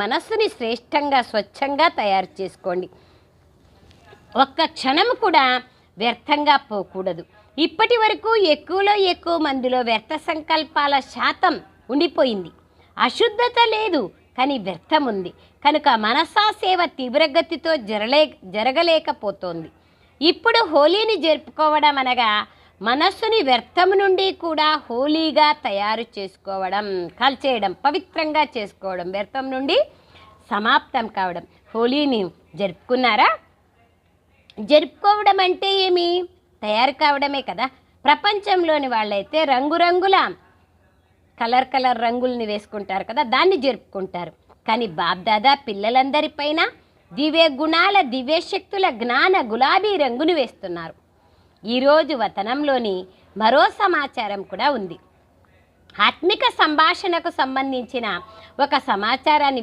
మనస్సుని శ్రేష్టంగా స్వచ్ఛంగా తయారు చేసుకోండి. ఒక్క క్షణం కూడా వ్యర్థంగా పోకూడదు. ఇప్పటి వరకు ఎక్కువలో ఎక్కువ మందిలో వ్యర్థ సంకల్పాల శాతం ఉండిపోయింది. అశుద్ధత లేదు, కానీ వ్యర్థం ఉంది. కనుక మనసా సేవ తీవ్రగతితో జరగలేకపోతోంది. ఇప్పుడు హోలీని జరుపుకోవడం అనగా మనస్సుని వ్యర్థం నుండి కూడా హోలీగా తయారు చేసుకోవడం, కాల్చేయడం, పవిత్రంగా చేసుకోవడం, వ్యర్థం నుండి సమాప్తం కావడం. హోలీని జరుపుకున్నారా? జరుపుకోవడం అంటే ఏమి? తయారు కావడమే కదా. ప్రపంచంలోని వాళ్ళైతే రంగురంగుల కలర్ రంగుల్ని వేసుకుంటారు కదా, దాన్ని జరుపుకుంటారు. కానీ బాబ్దాదా పిల్లలందరిపైన దివ్య గుణాల దివ్యశక్తుల జ్ఞాన గులాబీ రంగును వేస్తున్నారు. ఈరోజు వతనంలోని మరో సమాచారం కూడా ఉంది. ఆత్మిక సంభాషణకు సంబంధించిన ఒక సమాచారాన్ని